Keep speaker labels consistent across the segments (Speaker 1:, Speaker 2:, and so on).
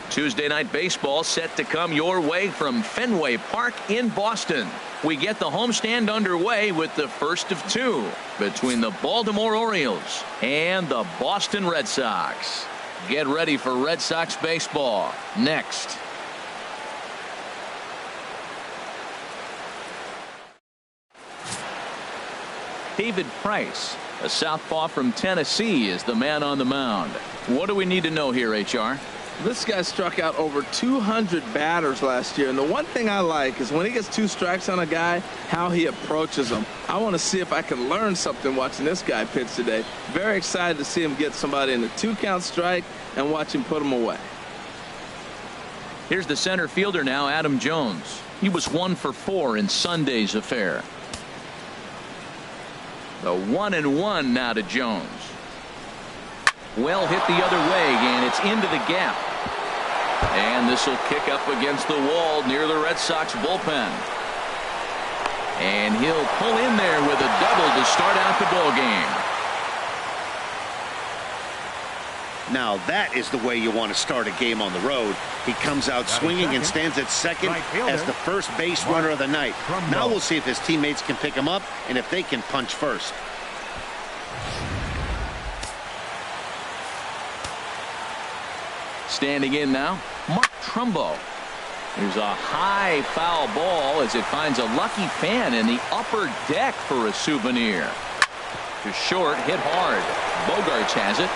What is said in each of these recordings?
Speaker 1: Tuesday night baseball set to come your way from Fenway Park in Boston. We get the homestand underway with the first of two between the Baltimore Orioles and the Boston Red Sox. Get ready for Red Sox baseball next. David Price, a southpaw from Tennessee, is the man on the mound. What do we need to know here, HR?
Speaker 2: This guy struck out over 200 batters last year, and the one thing I like is when he gets 2 strikes on a guy, how he approaches them. I want to see if I can learn something watching this guy pitch today. Very excited to see him get somebody in a 2-count strike and watch him put them away.
Speaker 1: Here's the center fielder now, Adam Jones. He was 1 for 4 in Sunday's affair. The 1-1 now to Jones. Well hit the other way, and it's into the gap. And this will kick up against the wall near the Red Sox bullpen. And he'll pull in there with a double to start out the ball game.
Speaker 3: Now that is the way you want to start a game on the road. He comes out swinging and stands at second as the first base runner of the night. Now we'll see if his teammates can pick him up and if they can punch first.
Speaker 1: Standing in now, Mark Trumbo. There's a high foul ball as it finds a lucky fan in the upper deck for a souvenir. To short, hit hard. Bogarts has it.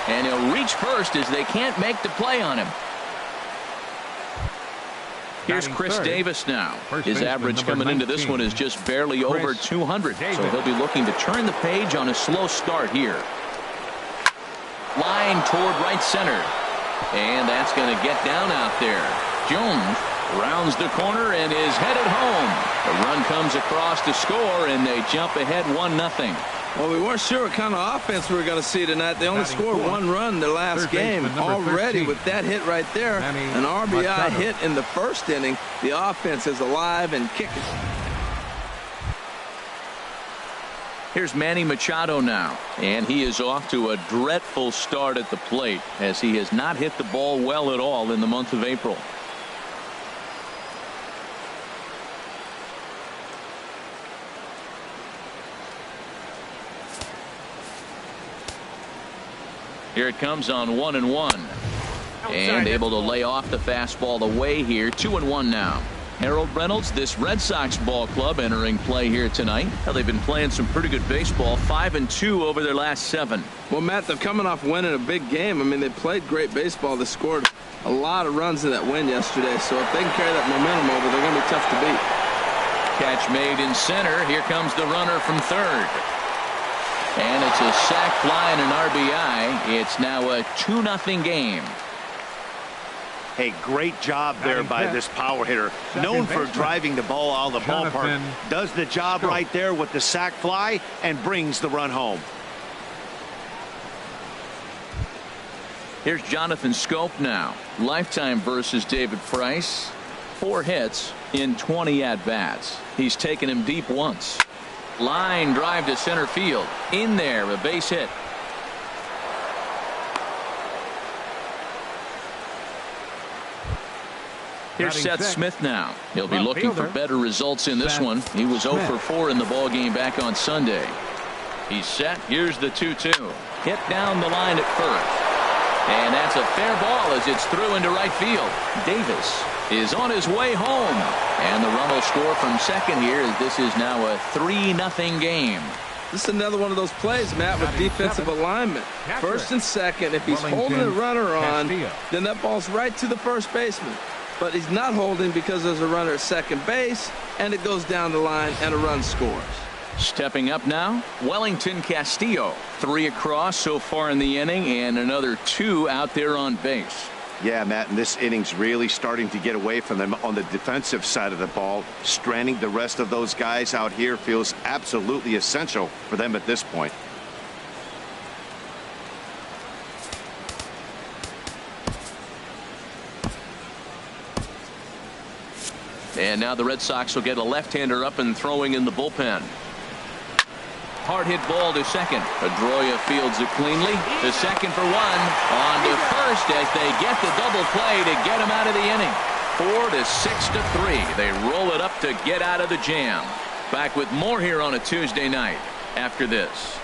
Speaker 1: And he'll reach first as they can't make the play on him. Here's Chris Davis now. His average coming into this one is just barely over 200. So he'll be looking to turn the page on a slow start here. Line toward right center. And that's going to get down out there. Jones rounds the corner and is headed home. The run comes across to score, and they jump ahead 1-0.
Speaker 2: Well, we weren't sure what kind of offense we were going to see tonight. They only scored 1 run in their last game. Already with that hit right there, an RBI hit in the first inning, the offense is alive and kicking.
Speaker 1: Here's Manny Machado now, and he is off to a dreadful start at the plate as he has not hit the ball well at all in the month of April. Here it comes on 1-1. And able to lay off the fastball away here. 2-1 now. Harold Reynolds, this Red Sox ball club entering play here tonight. Well, they've been playing some pretty good baseball. 5-2 over their last 7.
Speaker 2: Well, Matt, they're coming off winning a big game. I mean, they played great baseball. They scored a lot of runs in that win yesterday. So if they can carry that momentum over, they're going to be tough to beat.
Speaker 1: Catch made in center. Here comes the runner from third. And it's a sac fly and an RBI. It's now a 2-0 game.
Speaker 3: Hey, great job there by this power hitter. Known for driving the ball out of the ballpark. Does the job right there with the sac fly and brings the run home.
Speaker 1: Here's Jonathan Scope now. Lifetime versus David Price. 4 hits in 20 at-bats. He's taken him deep once. Line drive to center field. In there, a base hit. Here's Seth Smith now. He'll be looking for better results in this one. He was 0 for 4 in the ballgame back on Sunday. He's set. Here's the 2-2. Hit down the line at first. And that's a fair ball as it's through into right field. Davis is on his way home. And the run will score from second here as this is now a 3-0 game.
Speaker 2: This is another one of those plays, Matt, with defensive alignment. First and second, if he's holding the runner on, then that ball's right to the first baseman. But he's not holding because there's a runner at second base, and it goes down the line, and a run scores.
Speaker 1: Stepping up now, Wellington Castillo. 3 across so far in the inning, and another 2 out there on base.
Speaker 3: Yeah, Matt, and this inning's really starting to get away from them on the defensive side of the ball. Stranding the rest of those guys out here feels absolutely essential for them at this point. And now the Red Sox will get a left-hander up and throwing in the bullpen.
Speaker 1: Hard hit ball to second. Pedroia fields it cleanly. To second for one. On to first as they get the double play to get him out of the inning. 4-6-3. They roll it up to get out of the jam. Back with more here on a Tuesday night after this.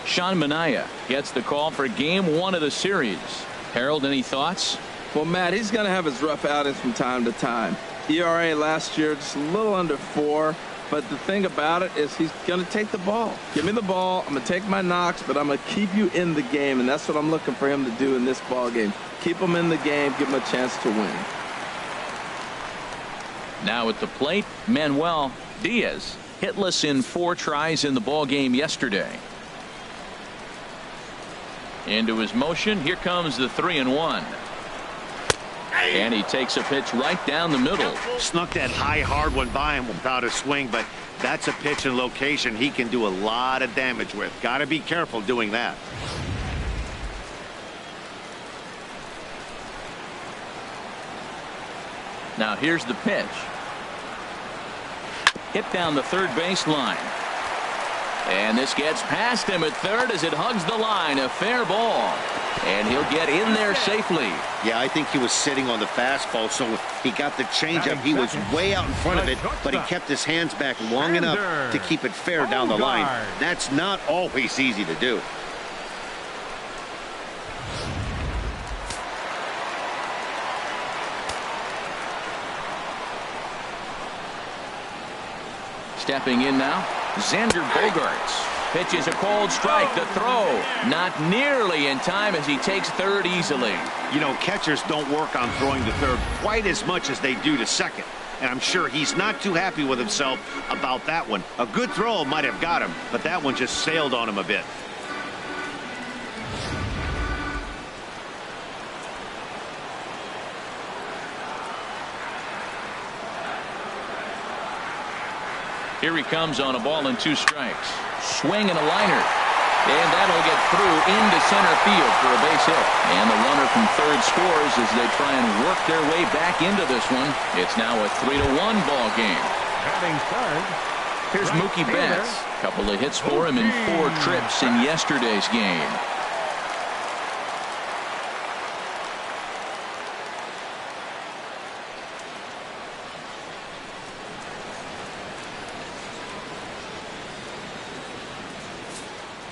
Speaker 1: Sean Manaea gets the call for game 1 of the series. Harold, any thoughts?
Speaker 2: Well, Matt, he's going to have his rough outings from time to time. ERA last year just a little under 4. But the thing about it is he's going to take the ball. Give me the ball. I'm going to take my knocks, but I'm going to keep you in the game. And that's what I'm looking for him to do in this ball game. Keep him in the game. Give him a chance to win.
Speaker 1: Now at the plate, Manuel Diaz hitless in 4 tries in the ball game yesterday. Into his motion. Here comes the 3-1. And he takes a pitch right down the middle.
Speaker 3: Snuck that high hard one by him without a swing, but that's a pitch and location he can do a lot of damage with. Got to be careful doing that.
Speaker 1: Now here's the pitch. Hit down the third baseline. And this gets past him at third as it hugs the line. A fair ball. And he'll get in there safely.
Speaker 3: Yeah, I think he was sitting on the fastball, so he got the changeup. He was way out in front of it, but he kept his hands back long enough to keep it fair down the line. That's not always easy to do.
Speaker 1: Stepping in now, Xander Bogaerts. Pitch is a cold strike. The throw not nearly in time as he takes third easily.
Speaker 3: You know, catchers don't work on throwing to third quite as much as they do to second. And I'm sure he's not too happy with himself about that one. A good throw might have got him, but that one just sailed on him a bit.
Speaker 1: Here he comes on a ball and 2 strikes. Swing and a liner. And that'll get through into center field for a base hit. And the runner from third scores as they try and work their way back into this one. It's now a 3-1 ball game.
Speaker 4: Batting third.
Speaker 1: Here's Mookie Betts. A couple of hits for him in 4 trips in yesterday's game.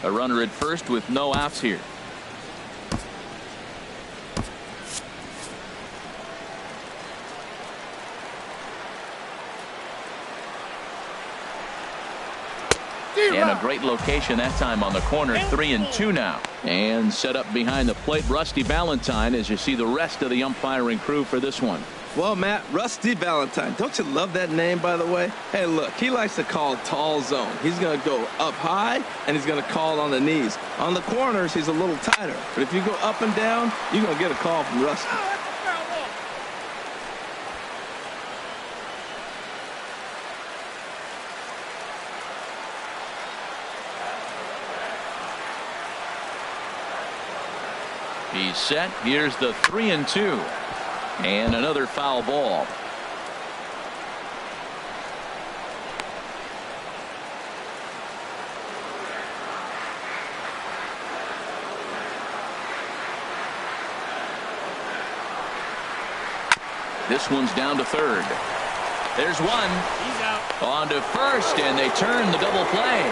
Speaker 1: A runner at first with no outs here. And a great location that time on the corner. 3-2 now. And set up behind the plate, Rusty Valentine, as you see the rest of the umpiring crew for this one.
Speaker 2: Well, Matt, Rusty Valentine. Don't you love that name, by the way? Hey, look, he likes to call tall zone. He's going to go up high, and he's going to call on the knees. On the corners, he's a little tighter. But if you go up and down, you're going to get a call from Rusty.
Speaker 1: He's set. Here's the 3-2. And another foul ball. This one's down to third. There's one.
Speaker 4: He's out.
Speaker 1: On to first, and they turn the double play.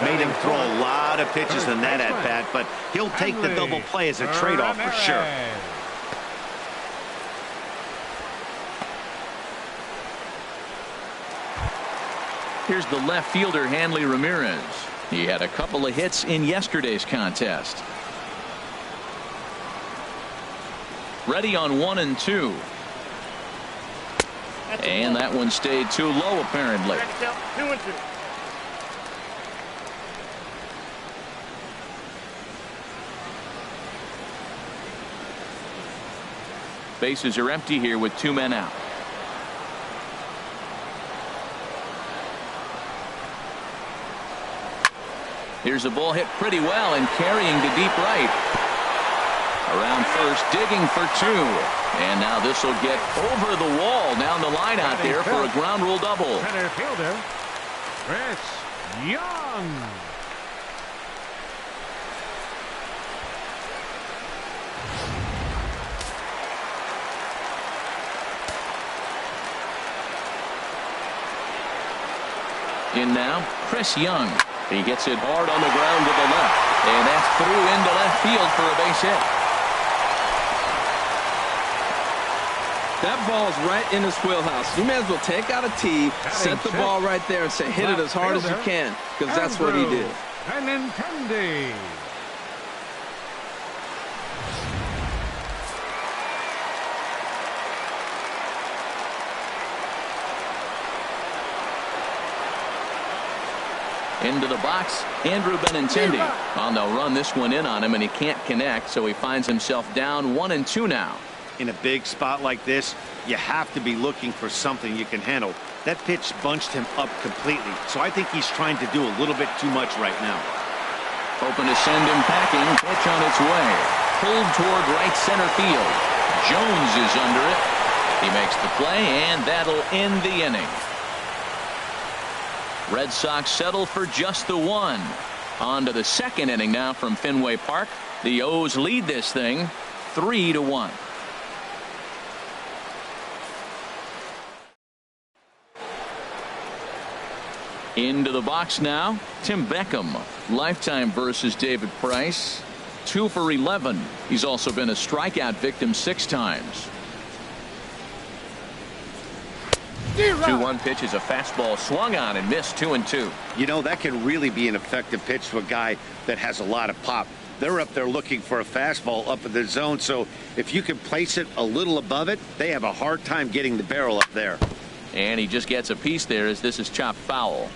Speaker 3: Made him throw a lot of pitches in that at-bat, but he'll take the double play as a trade-off for sure.
Speaker 1: Here's the left fielder, Hanley Ramirez. He had a couple of hits in yesterday's contest. Ready on 1-2. And that one stayed too low, apparently.
Speaker 4: 2-2.
Speaker 1: Bases are empty here with 2 men out. Here's a ball hit pretty well and carrying to deep right. Around first, digging for two. And now this will get over the wall down the line out there for a ground rule double.
Speaker 4: Center fielder, Chris Young.
Speaker 1: In now, Chris Young. He gets it hard on the ground to the left. And that's through into left field for a base hit.
Speaker 2: That ball's right in his wheelhouse. You may as well take out a tee, set the ball right there, and say hit it as hard as you can, because that's what he did.
Speaker 4: Benintendi.
Speaker 1: Into the box, Andrew Benintendi. On the run this one in on him, and he can't connect, so he finds himself down 1-2 now.
Speaker 3: In a big spot like this, you have to be looking for something you can handle. That pitch bunched him up completely, so I think he's trying to do a little bit too much right now.
Speaker 1: Hoping to send him packing. Pitch on its way. Pulled toward right center field. Jones is under it. He makes the play, and that'll end the inning. Red Sox settle for just the one. On to the second inning now from Fenway Park. The O's lead this thing 3-1. Into the box now, Tim Beckham. Lifetime versus David Price. 2 for 11. He's also been a strikeout victim 6 times. 2-1 pitch is a fastball swung on and missed 2-2.
Speaker 3: You know, that can really be an effective pitch to a guy that has a lot of pop. They're up there looking for a fastball up in the zone, so if you can place it a little above it, they have a hard time getting the barrel up there.
Speaker 1: And he just gets a piece there as this is chopped foul.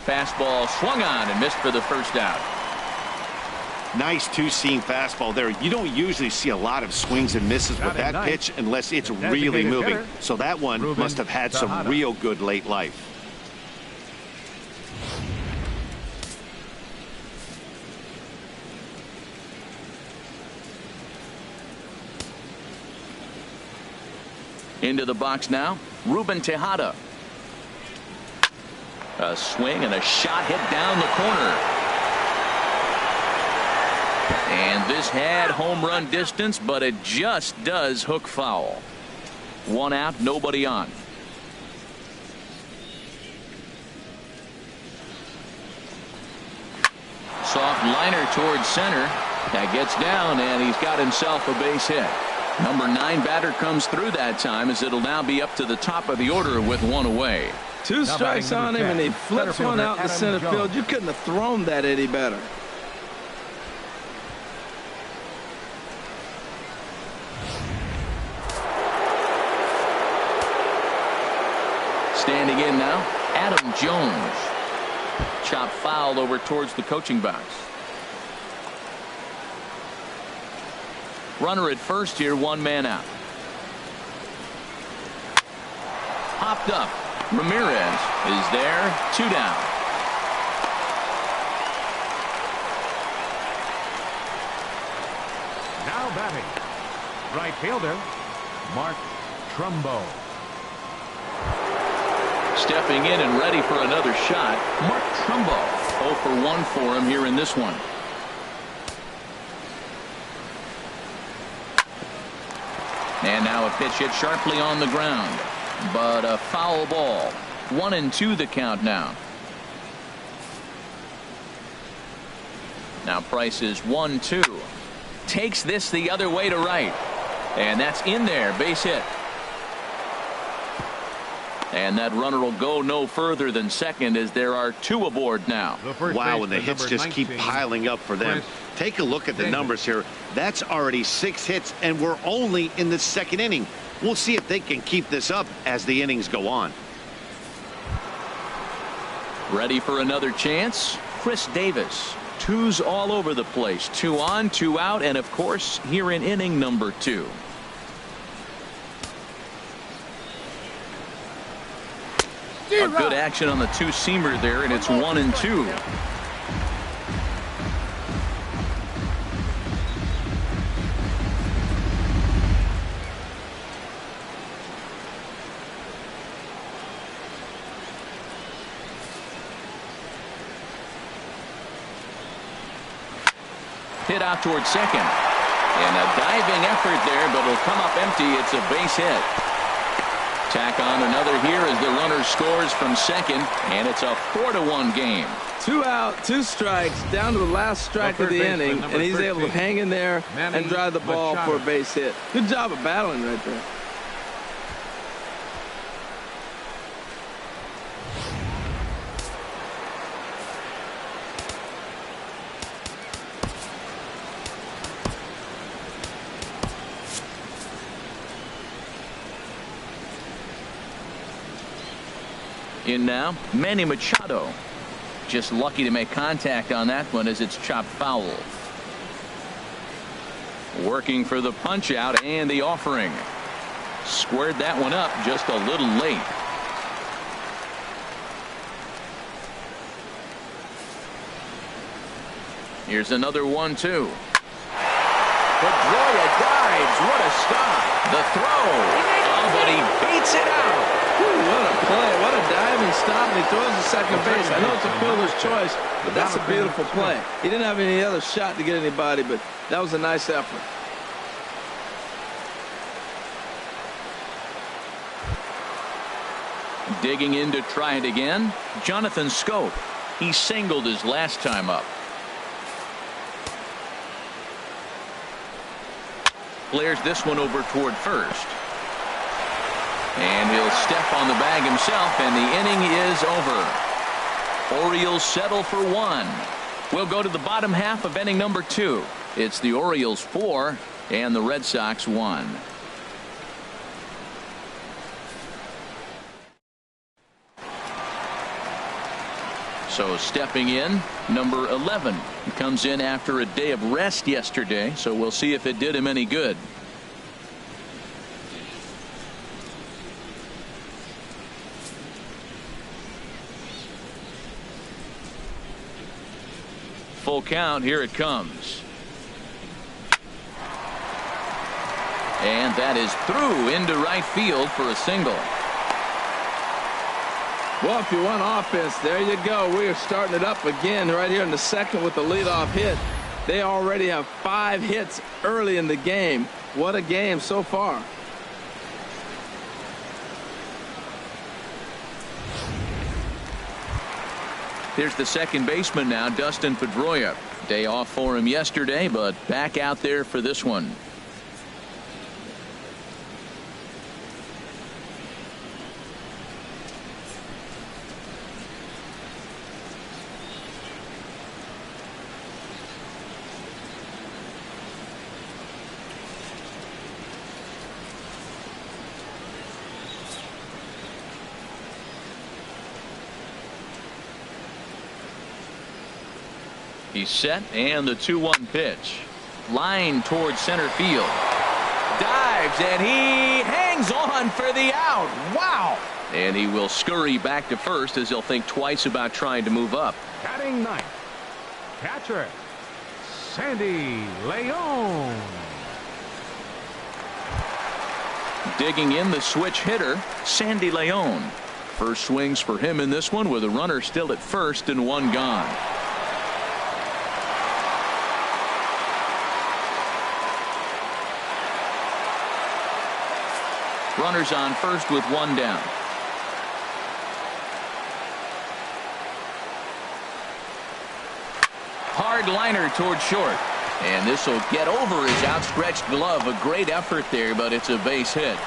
Speaker 1: Fastball swung on and missed for the first out.
Speaker 3: Nice two-seam fastball there. You don't usually see a lot of swings and misses with that pitch unless it's really moving. So that one must have had some real good late life.
Speaker 1: Into the box now, Ruben Tejada. A swing and a shot hit down the corner. And this had home run distance, but it just does hook foul. 1 out, nobody on. Soft liner towards center. That gets down, and he's got himself a base hit. Number 9 batter comes through that time, as it'll now be up to the top of the order with 1 away.
Speaker 2: 2 strikes on him, and he flips one out in the center field. You couldn't have thrown that any better.
Speaker 1: Standing in now, Adam Jones. Chop foul over towards the coaching box. Runner at first here, 1 man out. Hopped up. Ramirez is there, 2 down.
Speaker 4: Now batting, right fielder, Mark Trumbo.
Speaker 1: Stepping in and ready for another shot, Mark Trumbo. 0 for 1 for him here in this one. And now a pitch hit sharply on the ground, but a foul ball. 1-2 the count now. Now Price is 1-2. Takes this the other way to right. And that's in there, base hit. And that runner will go no further than second, as there are 2 aboard now.
Speaker 3: Wow, and the hits just keep piling up for them. Take a look at the numbers here. That's already 6 hits, and we're only in the 2nd inning. We'll see if they can keep this up as the innings go on.
Speaker 1: Ready for another chance? Chris Davis. 2s all over the place. 2 on, 2 out, and of course, here in inning number 2. A good action on the two-seamer there, and it's 1-2. Hit out towards second. And a diving effort there, but it'll come up empty. It's a base hit. Tack on another here as the runner scores from second, and it's a 4-1 game.
Speaker 2: 2 out, 2 strikes, down to the last strike of the inning, and he's able to hang in there and drive the ball for a base hit. Good job of battling right there.
Speaker 1: In now, Manny Machado. Just lucky to make contact on that one as it's chopped foul. Working for the punch out and the offering. Squared that one up just a little late. Here's another 1-2. Pedroia dives. What a stop. The throw. Oh, but he beats it out.
Speaker 2: What a play. What a diving stop, and he throws to second base. I know it's a fielder's choice, but that's a beautiful play. He didn't have any other shot to get anybody, but that was a nice effort.
Speaker 1: Digging in to try it again, Jonathan Scope. He singled his last time up. Flares this one over toward first. And he'll step on the bag himself, and the inning is over. Orioles settle for 1. We'll go to the bottom half of inning number 2. It's the Orioles 4 and the Red Sox 1. So stepping in, number 11. He comes in after a day of rest yesterday, so we'll see if it did him any good. Full count. Here it comes. And that is through into right field for a single.
Speaker 2: Well, if you want offense, there you go. We are starting it up again right here in the second with the leadoff hit. They already have 5 hits early in the game. What a game so far.
Speaker 1: Here's the second baseman now, Dustin Pedroia. Day off for him yesterday, but back out there for this one. He's set, and the 2-1 pitch. Line towards center field. Dives, and he hangs on for the out. Wow. And he will scurry back to first as he'll think twice about trying to move up.
Speaker 4: Batting ninth, catcher, Sandy Leon.
Speaker 1: Digging in, the switch hitter, Sandy Leon. First swings for him in this one with a runner still at first and 1 gone. Runners on first with 1 down. Hard liner toward short. And this will get over his outstretched glove. A great effort there, but it's a base hit.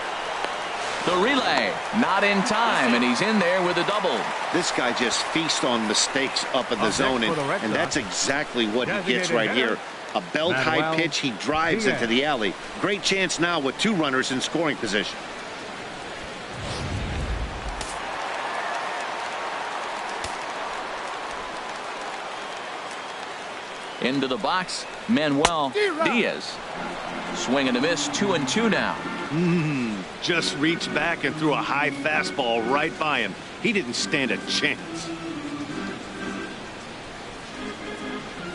Speaker 1: The relay not in time, and he's in there with a double.
Speaker 3: This guy just feasts on mistakes up in the zone, and that's exactly what he gets right here. A belt-high pitch, he drives into the alley. Great chance now with 2 runners in scoring position.
Speaker 1: Into the box, Manuel Diaz. Swing and a miss, 2-2 now.
Speaker 3: Just reached back and threw a high fastball right by him. He didn't stand a chance.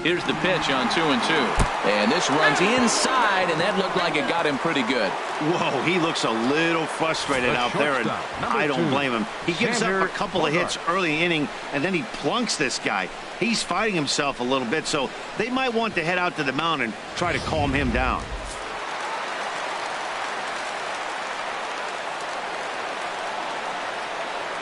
Speaker 1: Here's the pitch on 2-2. And this runs inside, and that looked like it got him pretty good.
Speaker 3: Whoa, he looks a little frustrated out there, and I don't blame him. He gives up a couple of hits early inning, and then he plunks this guy. He's fighting himself a little bit, so they might want to head out to the mound and try to calm him down.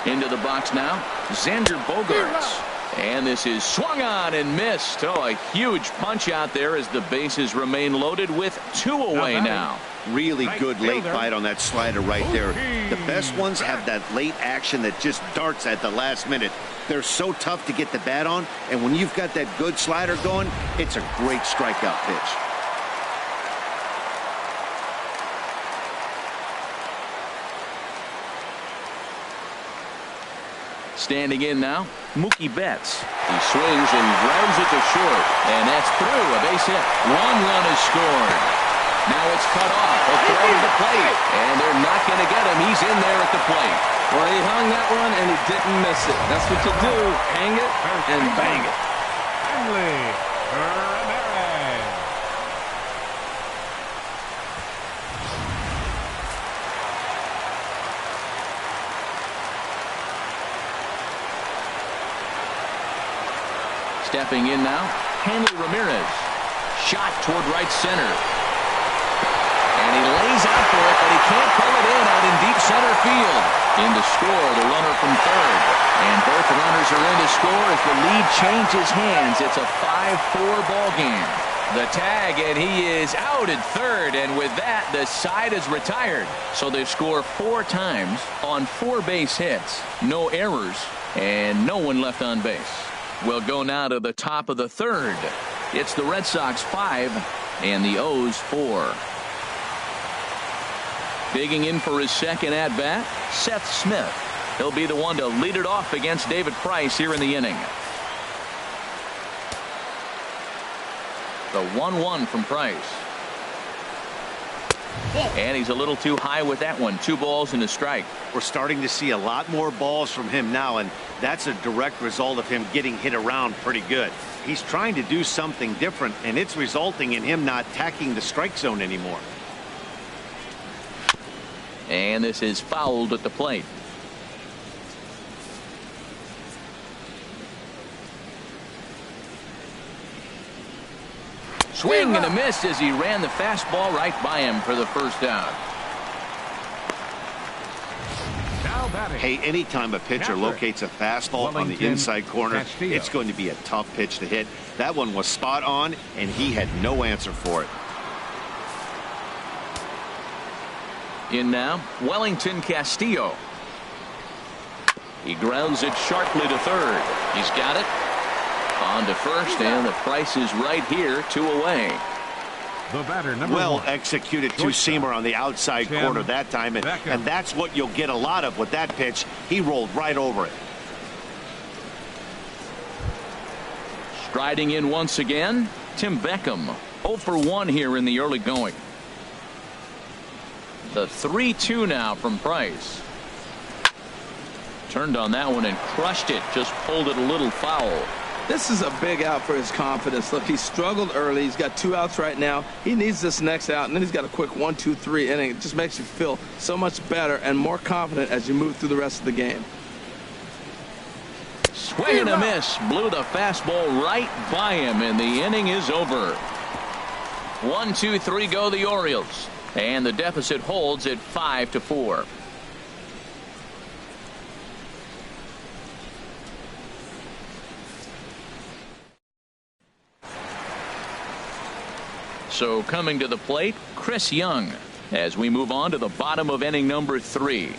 Speaker 1: Into the box now, Xander Bogaerts. And this is swung on and missed. Oh, a huge punch out there as the bases remain loaded with 2 away now.
Speaker 3: Really good late bite on that slider right there. The best ones have that late action that just darts at the last minute. They're so tough to get the bat on, and when you've got that good slider going, it's a great strikeout pitch.
Speaker 1: Standing in now, Mookie Betts. He swings and grounds it to short, and that's through. A base hit. 1 run is scored. Now it's cut off. A throw to the plate, and they're not going to get him. He's in there at the plate.
Speaker 2: Well, he hung that one, and he didn't miss it. That's what you do. Hang it and bang it.
Speaker 1: Stepping in now, Hanley Ramirez. Shot toward right center. And he lays out for it, but he can't pull it in out in deep center field. In to score, the runner from third. And both runners are in to score as the lead changes hands. It's a 5-4 ball game. The tag, and he is out at third. And with that, the side is retired. So they score 4 times on 4 base hits. No errors, and no one left on base. We'll go now to the top of the third. It's the Red Sox 5 and the O's 4. Digging in for his second at-bat, Seth Smith. He'll be the one to lead it off against David Price here in the inning. The 1-1 from Price. And he's a little too high with that one. 2 balls and a strike.
Speaker 3: We're starting to see a lot more balls from him now, and that's a direct result of him getting hit around pretty good. He's trying to do something different, and it's resulting in him not attacking the strike zone anymore.
Speaker 1: And this is fouled at the plate. Swing and a miss as he ran the fastball right by him for the first out.
Speaker 3: Hey, anytime a pitcher locates a fastball on the inside corner, it's going to be a tough pitch to hit. That one was spot on, and he had no answer for it.
Speaker 1: In now, Wellington Castillo. He grounds it sharply to third. He's got it. On to first, and the Price is right here, 2 away.
Speaker 4: The batter, number
Speaker 3: well
Speaker 4: 1.
Speaker 3: Executed two-seamer on the outside corner that time, and that's what you'll get a lot of with that pitch. He rolled right over it.
Speaker 1: Striding in once again, Tim Beckham. 0 for 1 here in the early going. The 3-2 now from Price. Turned on that one and crushed it. Just pulled it a little foul.
Speaker 2: This is a big out for his confidence. Look, he struggled early. He's got 2 outs right now. He needs this next out, and then he's got a quick 1-2-3 inning. It just makes you feel so much better and more confident as you move through the rest of the game.
Speaker 1: Swing and a miss. Blew the fastball right by him, and the inning is over. 1-2-3 go the Orioles, and the deficit holds at 5-4. So coming to the plate, Chris Young, as we move on to the bottom of inning number 3.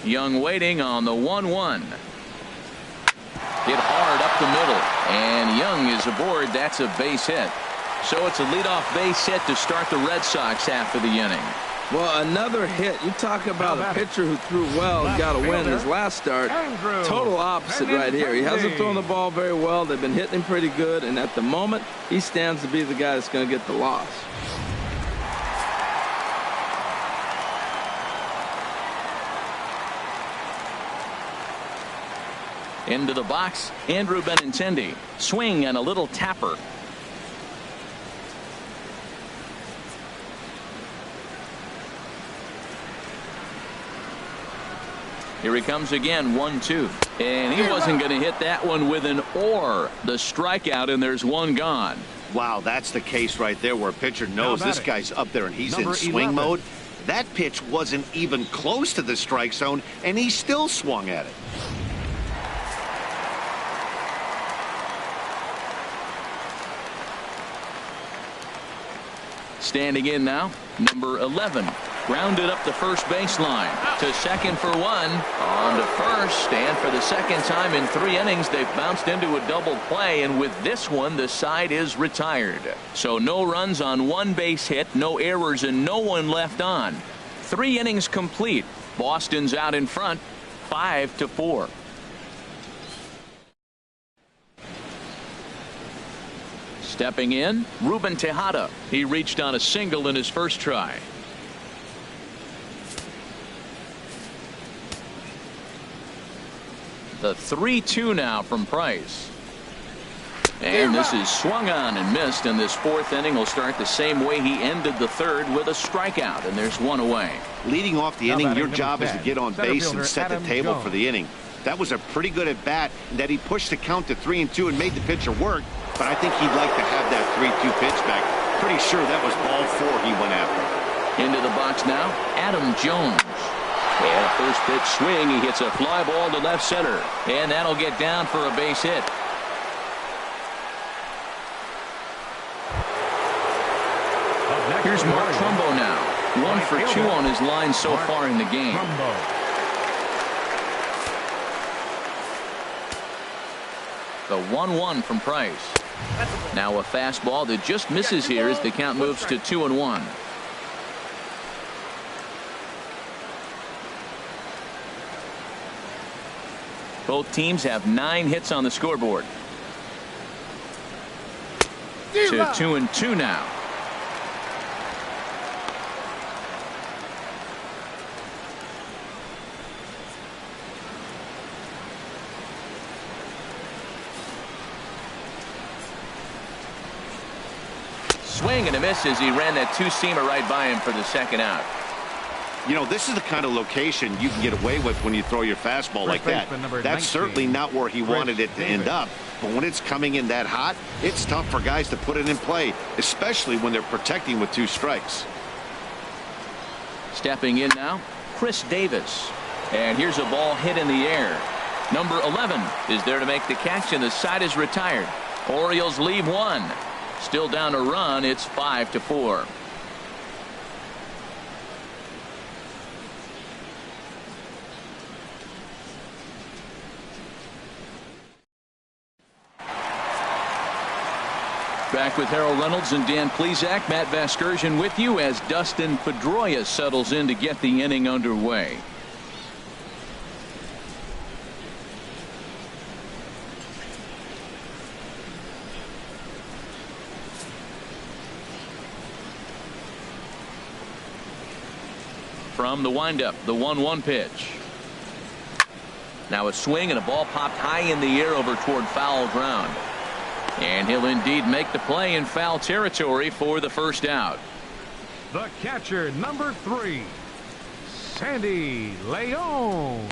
Speaker 1: Young waiting on the 1-1. Hit hard up the middle, and Young is aboard. That's a base hit. So it's a leadoff base hit to start the Red Sox half of the inning.
Speaker 2: Well, another hit. You talk about a pitcher who threw well and got a win in his last start. Total opposite right here. He hasn't thrown the ball very well. They've been hitting him pretty good, and at the moment, he stands to be the guy that's going to get the loss.
Speaker 1: Into the box, Andrew Benintendi. Swing and a little tapper. Here he comes again, 1-2. And he wasn't going to hit that one with an or. The strikeout, and there's one gone.
Speaker 3: Wow, that's the case right there where a pitcher knows this guy's up there and he's in swing mode. That pitch wasn't even close to the strike zone, and he still swung at it.
Speaker 1: Standing in now, number 11. Grounded up the first baseline. To second for one. On to first. And for the second time in 3 innings, they've bounced into a double play. And with this one, the side is retired. So no runs on 1 base hit, no errors, and no one left on. 3 innings complete. Boston's out in front, 5-4. Stepping in, Ruben Tejada. He reached on a single in his first try. The 3-2 now from Price. And this is swung on and missed, and this 4th inning will start the same way he ended the 3rd with a strikeout, and there's 1 away.
Speaker 3: Leading off the inning, your job is to get on base and set the table for the inning. That was a pretty good at bat that he pushed the count to 3-2 and made the pitcher work, but I think he'd like to have that 3-2 pitch back. Pretty sure that was ball 4 he went after.
Speaker 1: Into the box now, Adam Jones. And a first pitch swing, he hits a fly ball to left center, and that'll get down for a base hit. Here's Mark Trumbo now. 1 for 2 on his line so far in the game. The 1-1 from Price. Now a fastball that just misses here as the count moves to 2-1. Both teams have 9 hits on the scoreboard. To 2-2 now. Swing and a miss as he ran that 2-seamer right by him for the second out.
Speaker 3: You know, this is the kind of location you can get away with when you throw your fastball like that. That's certainly not where he wanted it to end up. But when it's coming in that hot, it's tough for guys to put it in play, especially when they're protecting with 2 strikes.
Speaker 1: Stepping in now, Chris Davis. And here's a ball hit in the air. Number 11 is there to make the catch, and the side is retired. Orioles leave 1. Still down a run. It's 5-4. Back with Harold Reynolds and Dan Plesac. Matt Vasgersian with you as Dustin Pedroia settles in to get the inning underway. From the windup, the 1-1 pitch. Now a swing and a ball popped high in the air over toward foul ground. And he'll indeed make the play in foul territory for the first out.
Speaker 4: The catcher, number 3, Sandy Leon.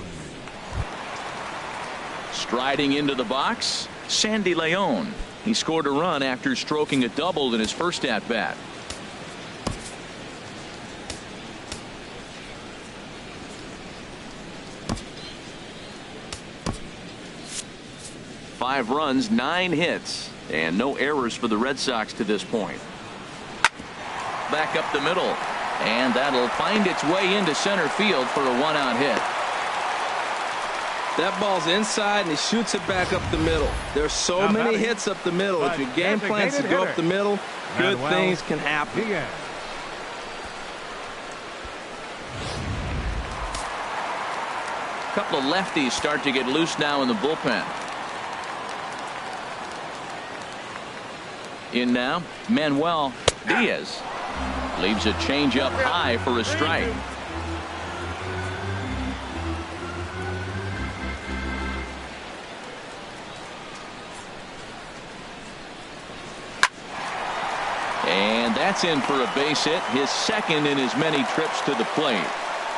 Speaker 1: Striding into the box, Sandy Leon. He scored a run after stroking a double in his first at-bat. Five runs, 9 hits, and no errors for the Red Sox to this point. Back up the middle, and that'll find its way into center field for a 1-out hit.
Speaker 2: That ball's inside, and he shoots it back up the middle. There's so many hits up the middle. If your game plan's to go up the middle, good things can happen.
Speaker 1: couple of lefties start to get loose now in the bullpen. In now, Manuel Diaz leaves a changeup high for a strike. And that's in for a base hit, his second in as many trips to the plate.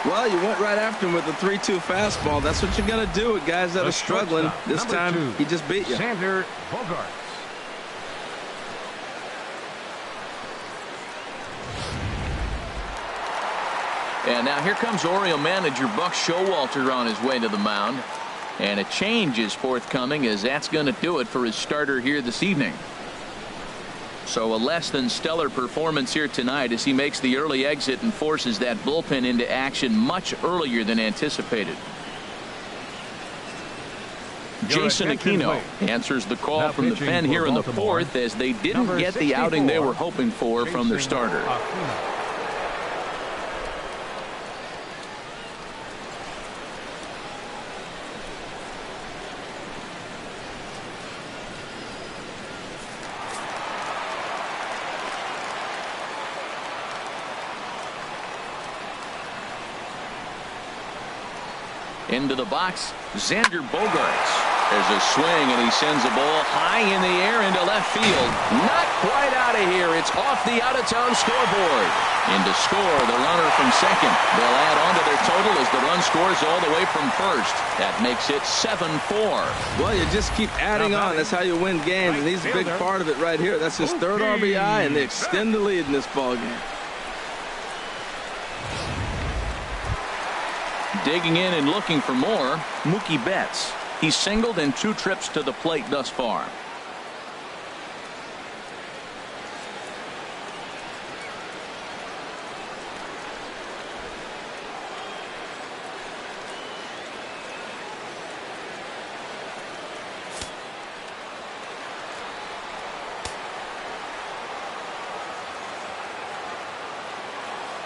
Speaker 2: Well, you went right after him with the 3-2 fastball. That's what you're going to do with guys that are struggling. This time, he just beat you.
Speaker 4: Xander Bogaerts.
Speaker 1: And now here comes Oriole manager Buck Showalter on his way to the mound. And a change is forthcoming, as that's going to do it for his starter here this evening. So a less than stellar performance here tonight as he makes the early exit and forces that bullpen into action much earlier than anticipated. Jason Aquino answers the call from the pen here in the fourth, as they didn't get the outing they were hoping for from their starter. Into the box, Xander Bogaerts. There's a swing, and he sends a ball high in the air into left field. Not quite out of here. It's off the out-of-town scoreboard. In to score, the runner from second. They'll add on to their total as the run scores all the way from first. That makes it 7-4.
Speaker 2: Well, you just keep adding on. That's how you win games, and he's a big part of it right here. That's his third RBI, and they extend the lead in this ballgame.
Speaker 1: Digging in and looking for more, Mookie Betts. He's singled in 2 trips to the plate thus far.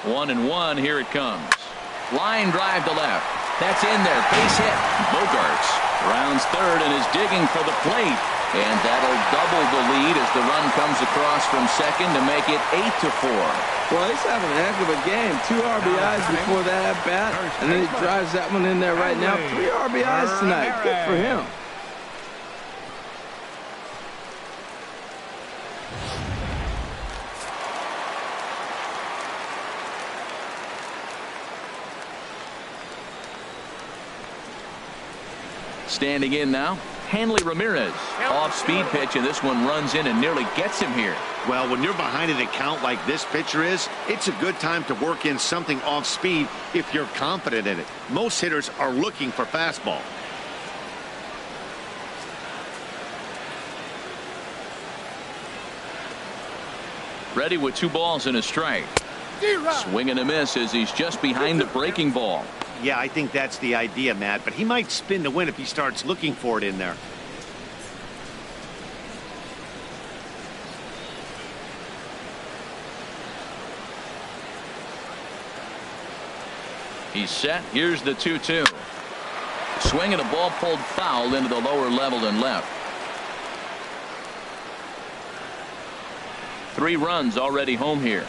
Speaker 1: One and one, here it comes. Line drive to left. That's in there. Base hit. Bogaerts rounds third and is digging for the plate. And that'll double the lead as the run comes across from second to make it 8-4.
Speaker 2: Well, he's having a heck of a game. 2 RBIs before that at bat, and then he drives that one in there right now. 3 RBIs tonight. Good for him.
Speaker 1: Standing in now, Hanley Ramirez. Off-speed pitch, and this one runs in and nearly gets him here.
Speaker 3: Well, when you're behind an account like this pitcher is, it's a good time to work in something off-speed if you're confident in it. Most hitters are looking for fastball.
Speaker 1: Ready with 2 balls and a strike. Swing and a miss as he's just behind the breaking ball.
Speaker 3: Yeah, I think that's the idea, Matt, but he might spin to win if he starts looking for it in there.
Speaker 1: He's set. Here's the 2-2. Swing and a ball pulled foul into the lower level and left. 3 runs already home here.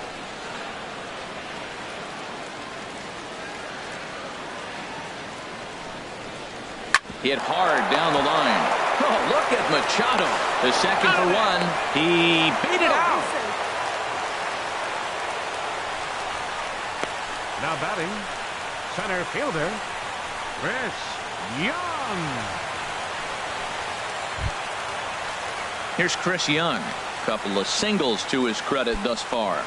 Speaker 1: Hit hard down the line. Oh, look at Machado. The second for 1. He beat it out.
Speaker 4: Now batting, center fielder, Chris Young.
Speaker 1: Here's Chris Young. Couple of singles to his credit thus far.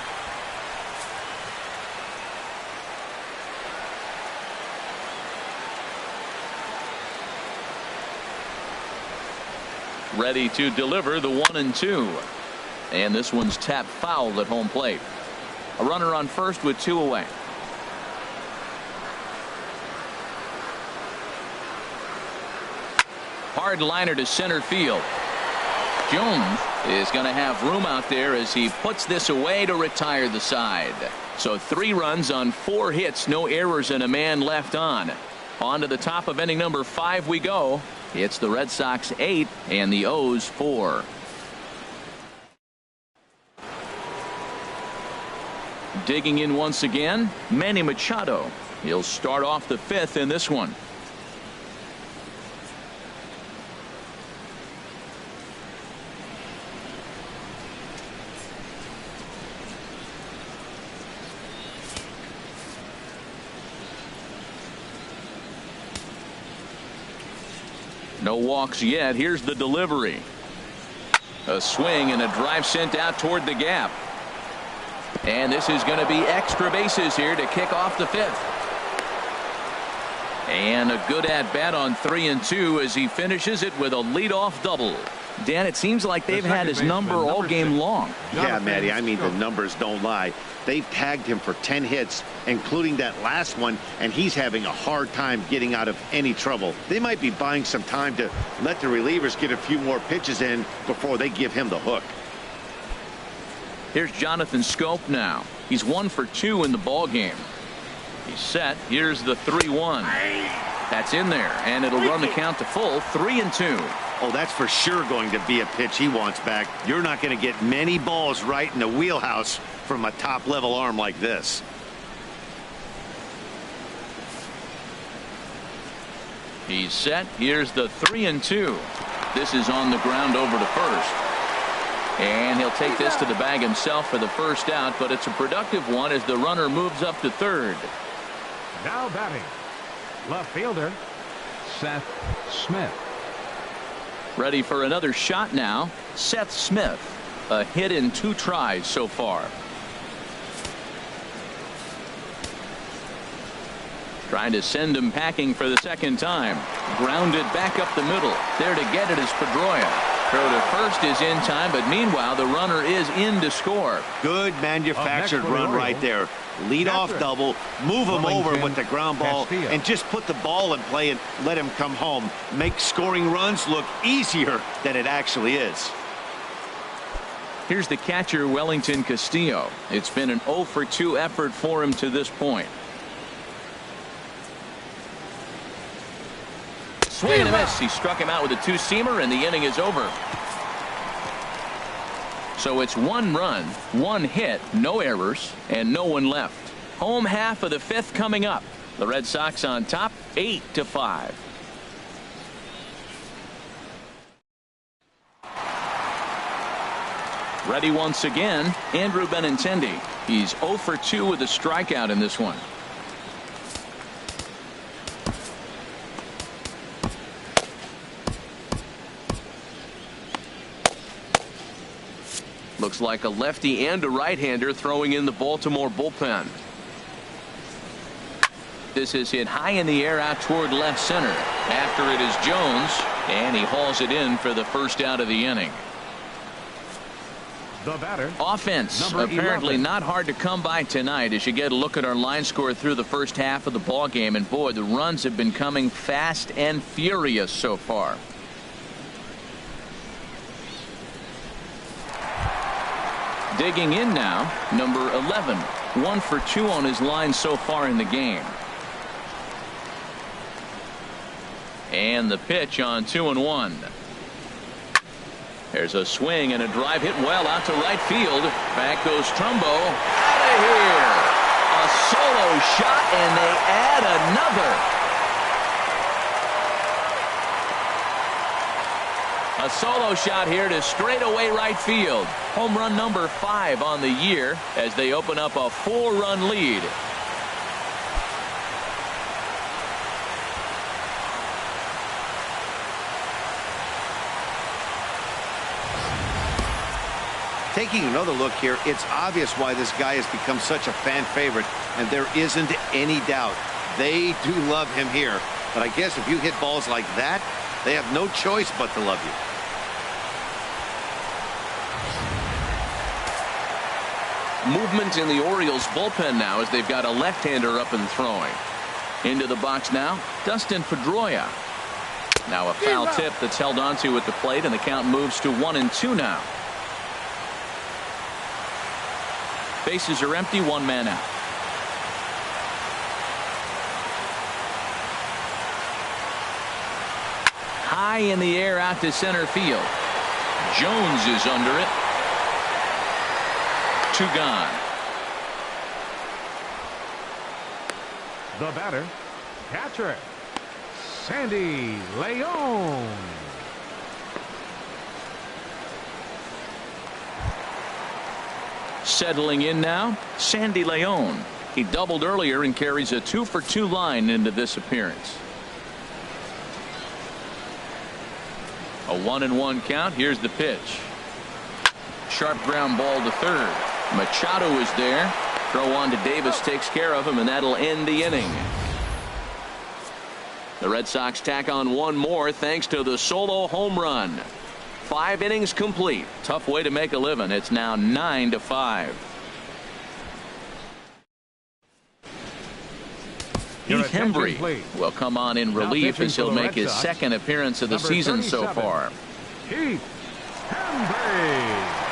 Speaker 1: Ready to deliver the 1-2. And this one's tapped foul at home plate. A runner on first with 2 away. Hard liner to center field. Jones is going to have room out there as he puts this away to retire the side. So 3 runs on 4 hits, no errors, and a man left on. On to the top of inning number 5 we go. It's the Red Sox 8 and the O's 4. Digging in once again, Manny Machado. He'll start off the 5th in this one. No walks yet. Here's the delivery. A swing and a drive sent out toward the gap. And this is going to be extra bases here to kick off the 5th. And a good at bat on 3 and 2 as he finishes it with a leadoff double. Dan, it seems like they've had his number all game long.
Speaker 3: Yeah, Matty, I mean, the numbers don't lie. They've tagged him for 10 hits, including that last one, and he's having a hard time getting out of any trouble. They might be buying some time to let the relievers get a few more pitches in before they give him the hook.
Speaker 1: Here's Jonathan Scope now. He's 1 for 2 in the ball game. He's set. Here's the 3-1. That's in there, and it'll run the count to full 3 and 2.
Speaker 3: Oh, that's for sure going to be a pitch he wants back. You're not going to get many balls right in the wheelhouse from a top-level arm like this.
Speaker 1: He's set. Here's the 3 and 2. This is on the ground over to first. And he'll take this to the bag himself for the first out, but it's a productive one as the runner moves up to third.
Speaker 4: Now batting, left fielder, Seth Smith.
Speaker 1: Ready for another shot now, Seth Smith. A hit in 2 tries so far. Trying to send him packing for the second time. Grounded back up the middle. There to get it is Pedroia. Throw to first is in time, but meanwhile the runner is in to score.
Speaker 3: Good manufactured run right there. Lead off double, move him over with the ground ball, and just put the ball in play and let him come home. Make scoring runs look easier than it actually is.
Speaker 1: Here's the catcher, Wellington Castillo. It's been an 0 for 2 effort for him to this point. Swing and a miss. He struck him out with a 2-seamer, and the inning is over. So it's 1 run, 1 hit, no errors, and no one left. Home half of the 5th coming up. The Red Sox on top, 8-5. Ready once again, Andrew Benintendi. He's 0 for 2 with a strikeout in this one. Looks like a lefty and a right-hander throwing in the Baltimore bullpen. This is hit high in the air out toward left center. After it is Jones, and he hauls it in for the first out of the inning.
Speaker 4: The batter,
Speaker 1: offense apparently
Speaker 4: 11.
Speaker 1: Not hard to come by tonight as you get a look at our line score through the first half of the ball game, and boy, the runs have been coming fast and furious so far. Digging in now, number 11. 1 for 2 on his line so far in the game. And the pitch on 2-1. There's a swing and a drive hit well out to right field. Back goes Trumbo. Out of here. A solo shot, and they add another. A solo shot here to straightaway right field. Home run number 5 on the year as they open up a 4-run lead.
Speaker 3: Taking another look here, it's obvious why this guy has become such a fan favorite, and there isn't any doubt. They do love him here. But I guess if you hit balls like that, they have no choice but to love you.
Speaker 1: Movement in the Orioles bullpen now as they've got a left-hander up and throwing. Into the box now, Dustin Pedroia. Now a foul tip that's held onto at the plate, and the count moves to 1-2 now. Bases are empty, 1 man out. high in the air out to center field. Jones is under it. 2 gone.
Speaker 4: The batter, catcher, Sandy León.
Speaker 1: Settling in now, Sandy León. He doubled earlier and carries a 2-for-2 line into this appearance. A 1-1 count. Here's the pitch. Sharp ground ball to third. Machado is there. Throw on to Davis takes care of him, and that'll end the inning. The Red Sox tack on one more thanks to the solo home run. 5 innings complete. Tough way to make a living. It's now 9-5. Heath Hembree will come on in relief as he'll make his second appearance of the season so far.
Speaker 4: Heath Hembree.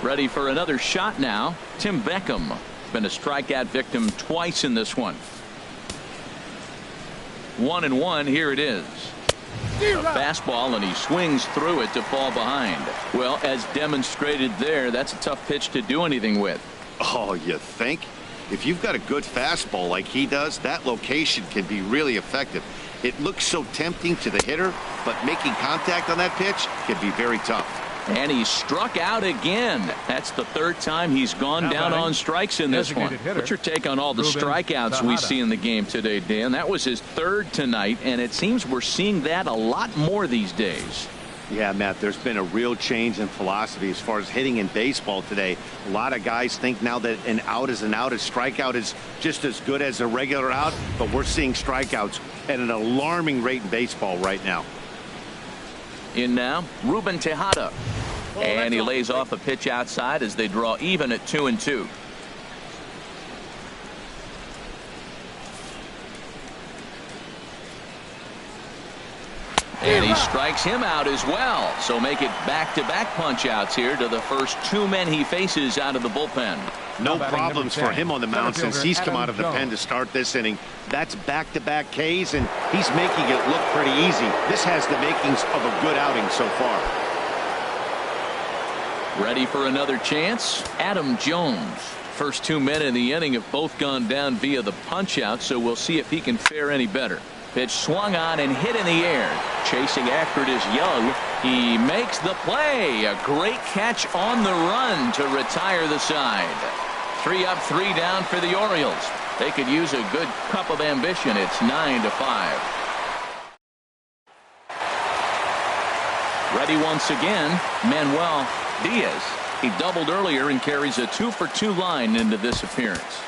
Speaker 1: Ready for another shot now. Tim Beckham. Been a strikeout victim twice in this one. 1-1. Here it is. A fastball, and he swings through it to fall behind. Well, as demonstrated there, that's a tough pitch to do anything with.
Speaker 3: Oh, you think? If you've got a good fastball like he does, that location can be really effective. It looks so tempting to the hitter, but making contact on that pitch can be very tough. And he struck out again. That's the 3rd time he's gone down on strikes in this one. What's your take on all the strikeouts we see in the game today, Dan? That was his 3rd tonight, and it seems we're seeing that a lot more these days. Yeah, Matt, there's been a real change in philosophy as far as hitting in baseball today. A lot of guys think now that an out is an out. A strikeout is just as good as a regular out, but we're seeing strikeouts at an alarming rate in baseball right now.
Speaker 1: In now, Ruben Tejada. And he lays off a pitch outside as they draw even at 2-2. And he strikes him out as well. So make it back-to-back punch-outs here to the first 2 men he faces out of the bullpen.
Speaker 3: No problems for him on the mound since he's come out of the pen to start this inning. That's back-to-back Ks, and he's making it look pretty easy. This has the makings of a good outing so far.
Speaker 1: Ready for another chance? Adam Jones. First 2 men in the inning have both gone down via the punch-out, so we'll see if he can fare any better. Pitch swung on and hit in the air. Chasing after it is Young. He makes the play. A great catch on the run to retire the side. 3 up, 3 down for the Orioles. They could use a good cup of ambition. It's 9-5. Ready once again, Manuel Diaz. He doubled earlier and carries a 2-for-2 line into this appearance.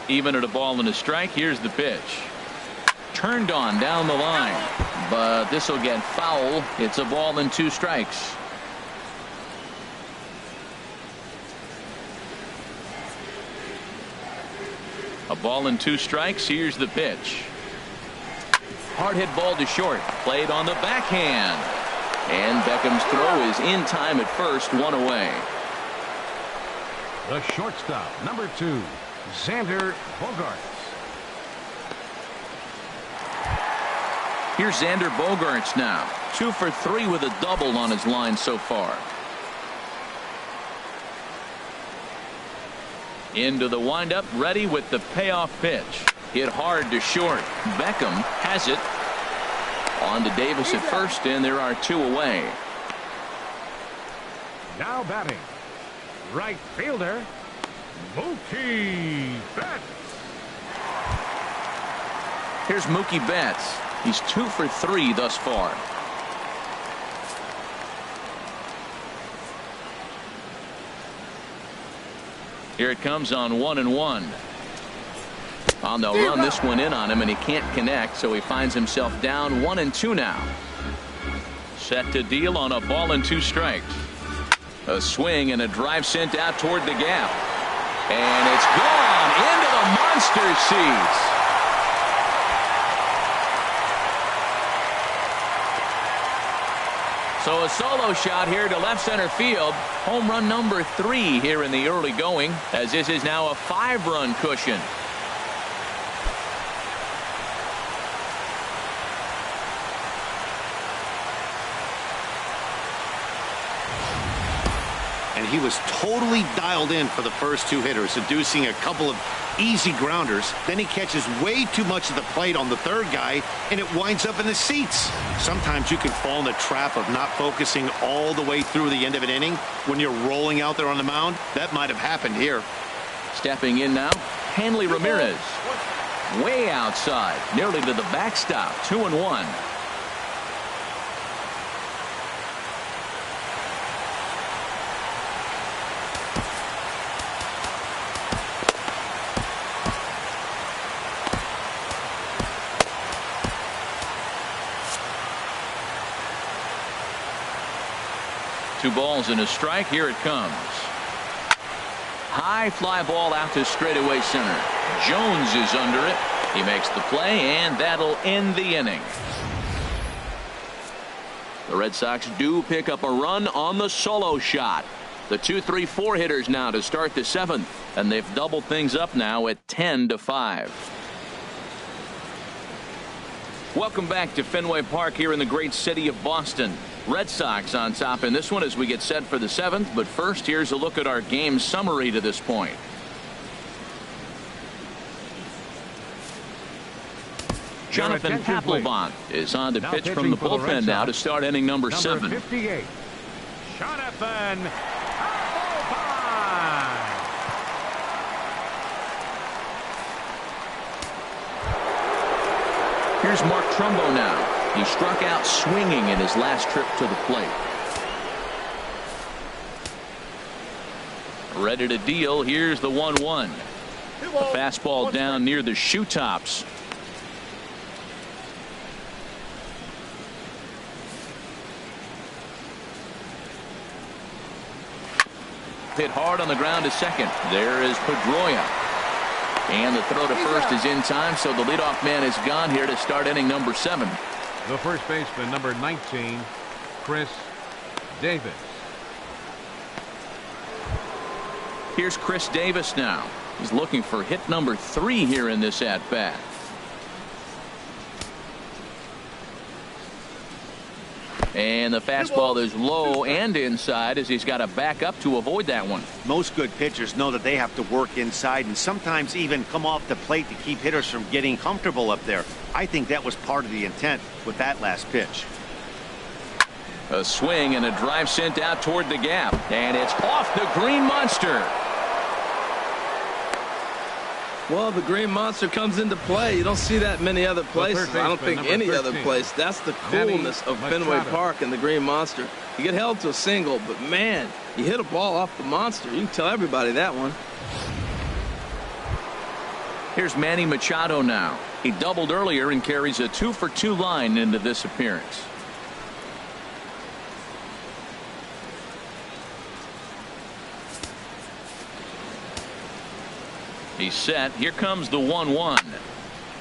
Speaker 1: Even at a ball and a strike. Here's the pitch. Turned on down the line, but this will get foul. It's a ball and 2 strikes. A ball and 2 strikes. Here's the pitch. Hard hit ball to short. Played on the backhand. And Beckham's throw is in time at first. 1 away.
Speaker 4: The shortstop, number 2, Xander Bogaerts.
Speaker 1: Here's Xander Bogaerts now. 2 for 3 with a double on his line so far. Into the windup, ready with the payoff pitch. Hit hard to short. Beckham has it. On to Davis at first, and there are 2 away.
Speaker 4: Now batting, right fielder, Mookie Betts.
Speaker 1: Here's Mookie Betts. He's 2 for 3 thus far. Here it comes on 1-1. On the run, this one in on him, and he can't connect, so he finds himself down 1-2 now. Set to deal on a ball and 2 strikes. A swing and a drive sent out toward the gap. And it's gone into the monster seats. So a solo shot here to left center field. Home run number 3 here in the early going, as this is now a 5-run cushion.
Speaker 3: And he was totally dialed in for the first 2 hitters, seducing a couple of easy grounders. Then he catches way too much of the plate on the 3rd guy, and it winds up in the seats. Sometimes you can fall in the trap of not focusing all the way through the end of an inning when you're rolling out there on the mound. That might have happened here.
Speaker 1: Stepping in now, Hanley Ramirez. Way outside, nearly to the backstop. 2-1. Two balls and a strike. Here it comes. High fly ball out to straightaway center. Jones is under it. He makes the play, and that'll end the inning. The Red Sox do pick up a run on the solo shot. The 2-3-4 hitters now to start the 7th, and they've doubled things up now at 10-5. Welcome back to Fenway Park here in the great city of Boston. Red Sox on top in this one as we get set for the 7th. But first, here's a look at our game summary to this point. Jonathan Papelbon is on to pitch from the bullpen now to start inning number 7.
Speaker 4: 58. Jonathan Papelbon.
Speaker 1: Here's Mark Trumbo now. He struck out swinging in his last trip to the plate. Ready to deal. Here's the 1-1. The fastball down near the shoe tops. Hit hard on the ground to second. There is Pedroia. And the throw to first is in time, so the leadoff man is gone here to start inning number 7.
Speaker 4: The first baseman, number 19, Chris Davis.
Speaker 1: Here's Chris Davis now. He's looking for hit number 3 here in this at-bat. And the fastball is low and inside as he's got to back up to avoid that one.
Speaker 3: Most good pitchers know that they have to work inside and sometimes even come off the plate to keep hitters from getting comfortable up there. I think that was part of the intent with that last pitch.
Speaker 1: A swing and a drive sent out toward the gap. And it's off the Green Monster.
Speaker 2: Well, the Green Monster comes into play. You don't see that many other places. I don't think any other place. That's the coolness of Fenway Park and the Green Monster. You get held to a single, but man, you hit a ball off the Monster. You can tell everybody that one.
Speaker 1: Here's Manny Machado now. He doubled earlier and carries a 2-for-2 line into this appearance. He's set. Here comes the 1-1.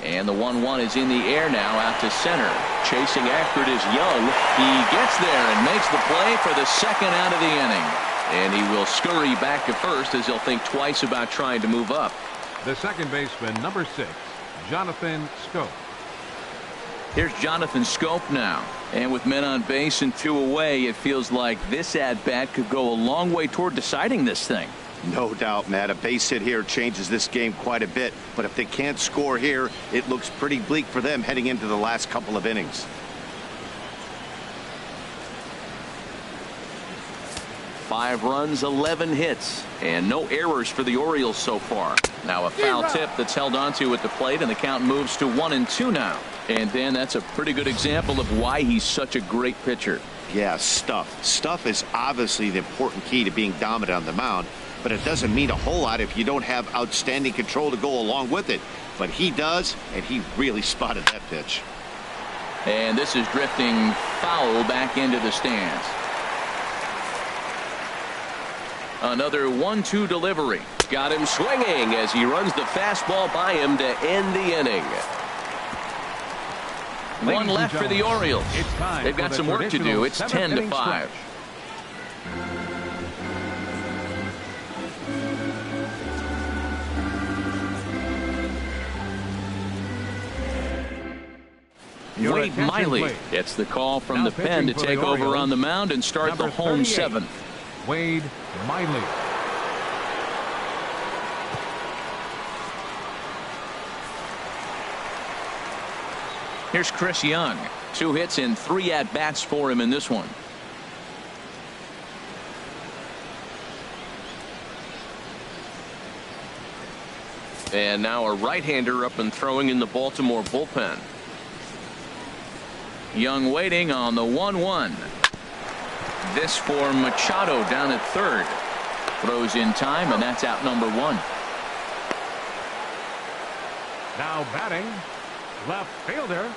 Speaker 1: And the 1-1 is in the air now out to center. Chasing after it is Young. He gets there and makes the play for the second out of the inning. And he will scurry back to first as he'll think twice about trying to move up.
Speaker 4: The second baseman, number 6, Jonathan Schoop.
Speaker 1: Here's Jonathan Schoop now. And with men on base and 2 away, it feels like this at-bat could go a long way toward deciding this thing.
Speaker 3: No doubt, Matt. A base hit here changes this game quite a bit. But if they can't score here, it looks pretty bleak for them heading into the last couple of innings.
Speaker 1: Five runs, 11 hits, and no errors for the Orioles so far. Now a foul tip that's held onto at the plate, and the count moves to 1-2 now. And Dan, that's a pretty good example of why he's such a great pitcher.
Speaker 3: Yeah, stuff. Stuff is obviously the important key to being dominant on the mound. But it doesn't mean a whole lot if you don't have outstanding control to go along with it. But he does, and he really spotted that pitch.
Speaker 1: And this is drifting foul back into the stands. Another 1-2 delivery. Got him swinging as he runs the fastball by him to end the inning. One left for the Orioles. They've got some work to do. It's 10-5. Wade Miley gets the call from the pen to take over on the mound and start the home seventh.
Speaker 4: Wade Miley.
Speaker 1: Here's Chris Young. 2 hits and 3 at-bats for him in this one.
Speaker 5: And now a right-hander up and throwing in the Baltimore bullpen.
Speaker 1: Young waiting on the 1-1. This for Machado down at third. Throws in time, and that's out number 1.
Speaker 4: Now batting, left fielder,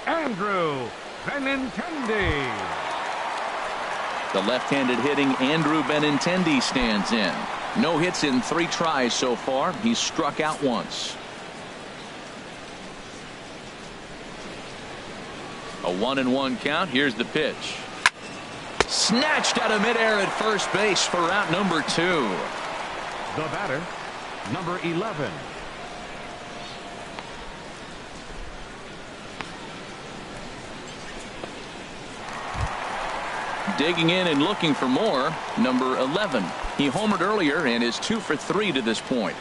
Speaker 4: Andrew Benintendi.
Speaker 1: The left-handed hitting Andrew Benintendi stands in. No hits in 3 tries so far. He's struck out once. A 1-1 count. Here's the pitch. Snatched out of midair at first base for out number 2.
Speaker 4: The batter, number 11.
Speaker 1: Digging in and looking for more, number 11. He homered earlier and is 2 for 3 to this point.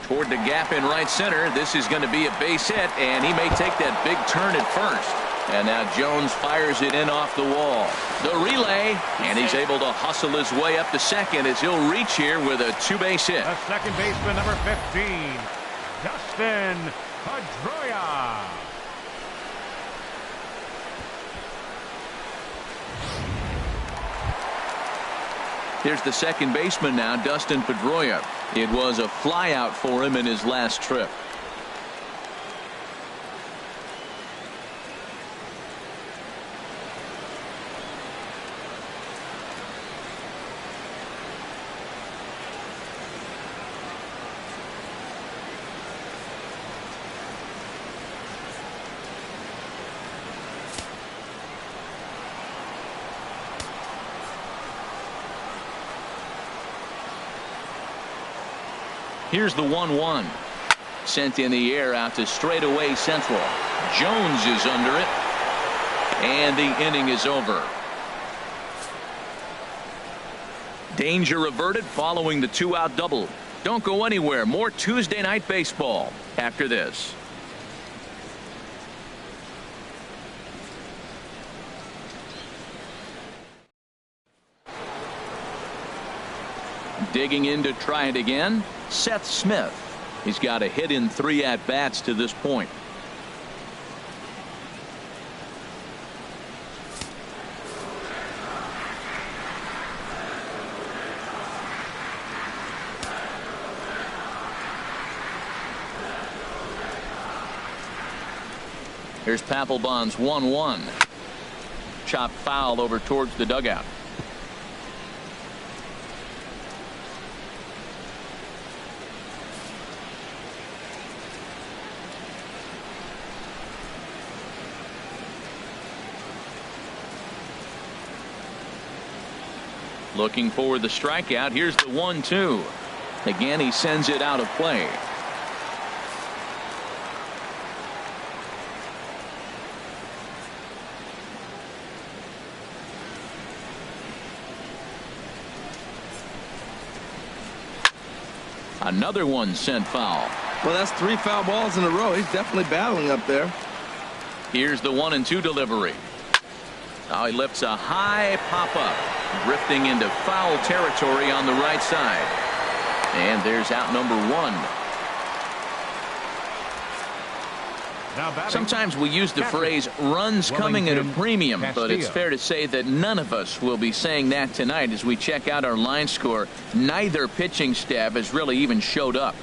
Speaker 1: Toward the gap in right center. This is going to be a base hit, and he may take that big turn at first. And now Jones fires it in off the wall. The relay, and he's able to hustle his way up to second as he'll reach here with a 2-base hit.
Speaker 4: The second baseman, number 15, Dustin Pedroia.
Speaker 1: Here's the second baseman now, Dustin Pedroia. It was a flyout for him in his last trip. Here's the 1-1. Sent in the air out to straightaway central. Jones is under it. And the inning is over. Danger averted following the 2-out double. Don't go anywhere. More Tuesday night baseball after this. Digging in to try it again, Seth Smith. He's got a hit in 3 at-bats to this point. Here's Papelbon's 1-1. Chopped foul over towards the dugout. Looking for the strikeout. Here's the 1-2. Again, he sends it out of play. Another one sent foul.
Speaker 2: Well, that's 3 foul balls in a row. He's definitely battling up there.
Speaker 1: Here's the 1-2 delivery. Now he lifts a high pop-up. Drifting into foul territory on the right side. And there's out number 1. Sometimes we use the phrase runs coming at a premium, but it's fair to say that none of us will be saying that tonight as we check out our line score. Neither pitching staff has really even showed up.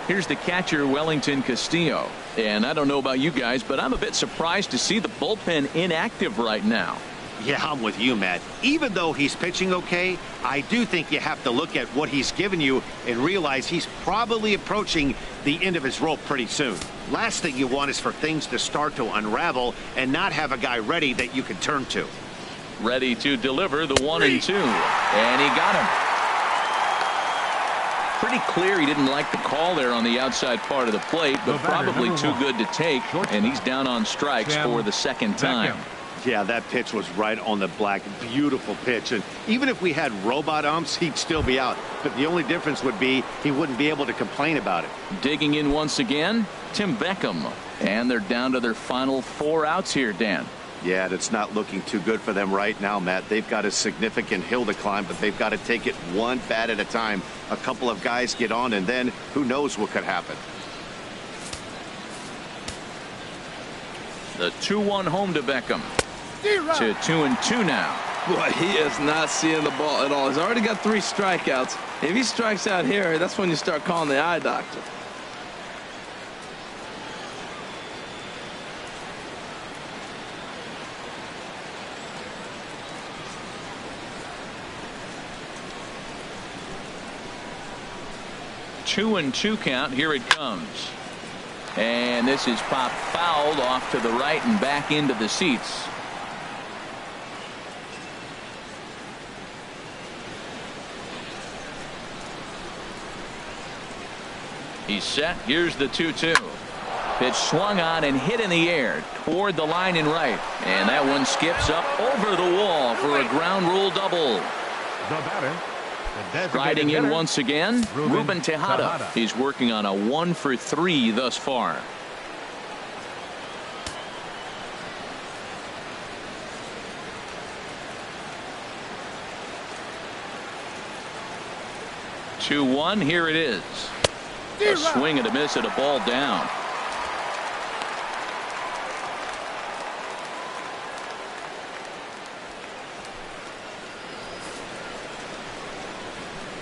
Speaker 1: Here's the catcher, Wellington Castillo. And I don't know about you guys, but I'm a bit surprised to see the bullpen inactive right now.
Speaker 3: Yeah, I'm with you, Matt. Even though he's pitching okay, I do think you have to look at what he's given you and realize he's probably approaching the end of his rope pretty soon. Last thing you want is for things to start to unravel and not have a guy ready that you can turn to.
Speaker 1: Ready to deliver the 1-2. And he got him. Pretty clear he didn't like the call there on the outside part of the plate, but probably too good to take, and he's down on strikes for the second time.
Speaker 3: Yeah, that pitch was right on the black. Beautiful pitch. And even if we had robot umps, he'd still be out. But the only difference would be he wouldn't be able to complain about it.
Speaker 1: Digging in once again, Tim Beckham. And they're down to their final 4 outs here, Dan.
Speaker 3: Yeah, it's not looking too good for them right now, Matt. They've got a significant hill to climb, but they've got to take it one bat at a time. A couple of guys get on, and then who knows what could happen.
Speaker 1: The 2-1 home to Beckham. To 2-2 now.
Speaker 2: Boy, he is not seeing the ball at all. He's already got 3 strikeouts. If he strikes out here, that's when you start calling the eye doctor.
Speaker 1: Two and 2 count. Here it comes. And this is popped fouled off to the right and back into the seats. He's set. Here's the 2-2. Pitch swung on and hit in the air toward the line and right. And that one skips up over the wall for a ground rule double.
Speaker 4: The batter.
Speaker 1: Riding in once again, Ruben Tejada. He's working on a 1 for 3 thus far. Two 1. Here it is. A swing and a miss at a ball down.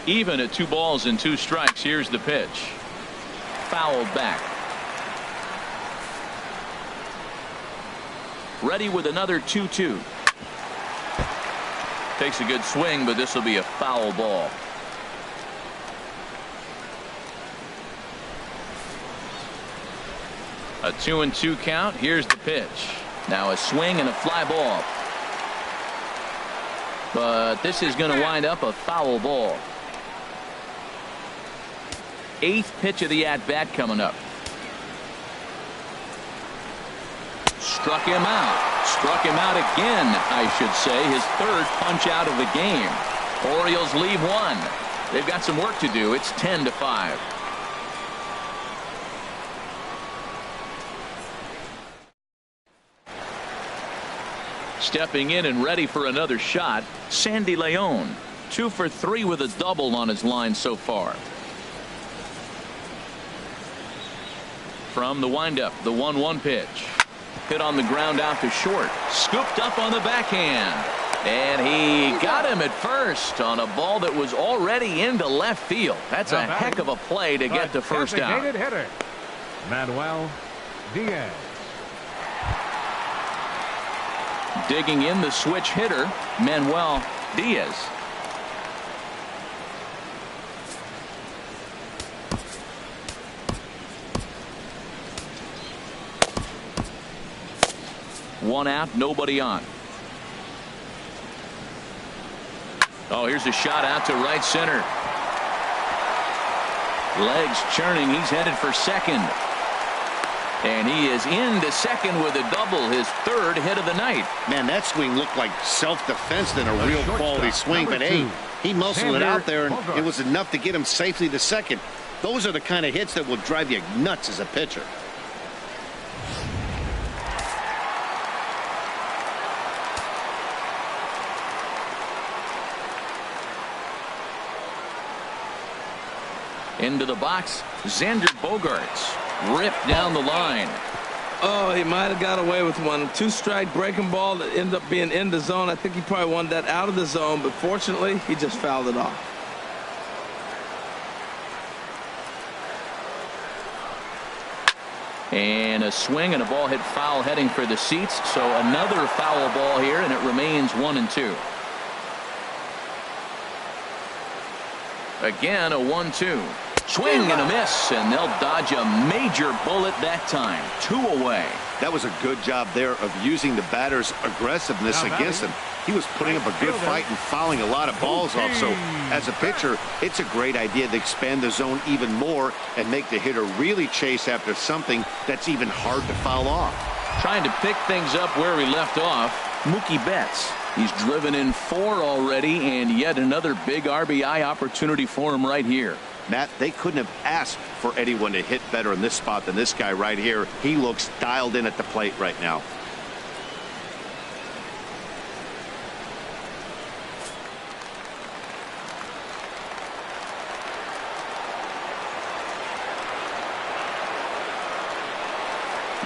Speaker 1: Even at 2 balls and 2 strikes. Here's the pitch. Fouled back. Ready with another 2-2. Takes a good swing, but this will be a foul ball. A 2-2 count. Here's the pitch. Now a swing and a fly ball. But this is going to wind up a foul ball. 8th pitch of the at-bat coming up. Struck him out. Struck him out again, I should say. His 3rd punch out of the game. Orioles leave 1. They've got some work to do. It's 10-5. Stepping in and ready for another shot, Sandy Leon. 2 for 3 with a double on his line so far. From the windup, the 1-1 pitch. Hit on the ground out to short. Scooped up on the backhand. And he got him at first on a ball that was already into left field. That's a heck of a play to get to first out.
Speaker 4: Hitter, Manuel Diaz.
Speaker 1: Digging in the switch hitter, Manuel Diaz. One out, nobody on. Oh, here's a shot out to right center. Legs churning. He's headed for second. And he is into second with a double, his 3rd hit of the night.
Speaker 3: Man, that swing looked like self-defense than a real quality swing. But hey, he muscled it out there, and it was enough to get him safely to second. Those are the kind of hits that will drive you nuts as a pitcher.
Speaker 1: Into the box, Xander Bogaerts. Ripped down the line.
Speaker 2: Oh, he might have got away with one. 2-strike breaking ball that ended up being in the zone. I think he probably wanted that out of the zone, but fortunately, he just fouled it off.
Speaker 1: And a swing and a ball hit foul heading for the seats. So another foul ball here, and it remains 1-2. Again, a 1-2. Swing and a miss, and they'll dodge a major bullet that time. 2 away.
Speaker 3: That was a good job there of using the batter's aggressiveness against him. He was putting up a good fight and fouling a lot of balls off. So as a pitcher, it's a great idea to expand the zone even more and make the hitter really chase after something that's even hard to foul off.
Speaker 1: Trying to pick things up where we left off, Mookie Betts. He's driven in 4 already, and yet another big RBI opportunity for him right here.
Speaker 3: Matt, they couldn't have asked for anyone to hit better in this spot than this guy right here. He looks dialed in at the plate right now.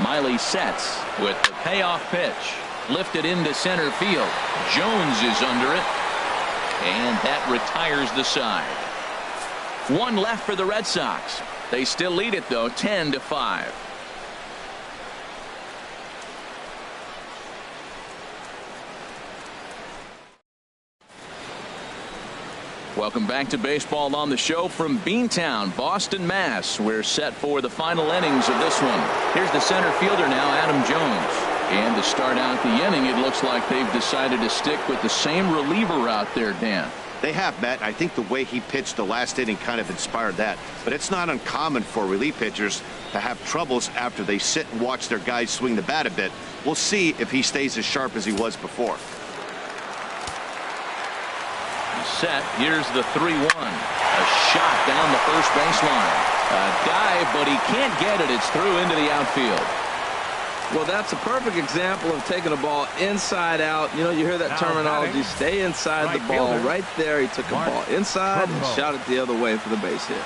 Speaker 1: Miley sets with the payoff pitch. Lifted into center field. Jones is under it. And that retires the side. 1 left for the Red Sox. They still lead it, though, 10-5. Welcome back to baseball on the show from Beantown, Boston, Mass. We're set for the final innings of this one. Here's the center fielder now, Adam Jones. And to start out the inning, it looks like they've decided to stick with the same reliever out there, Dan.
Speaker 3: They have, Matt. I think the way he pitched the last inning kind of inspired that. But it's not uncommon for relief pitchers to have troubles after they sit and watch their guys swing the bat a bit. We'll see if he stays as sharp as he was before.
Speaker 1: Set. Here's the 3-1. A shot down the first baseline. A dive, but he can't get it. It's through into the outfield.
Speaker 2: Well, that's a perfect example of taking a ball inside out. You know, you hear that terminology, stay inside the ball. Right there, he took a ball inside and shot it the other way for the base hit.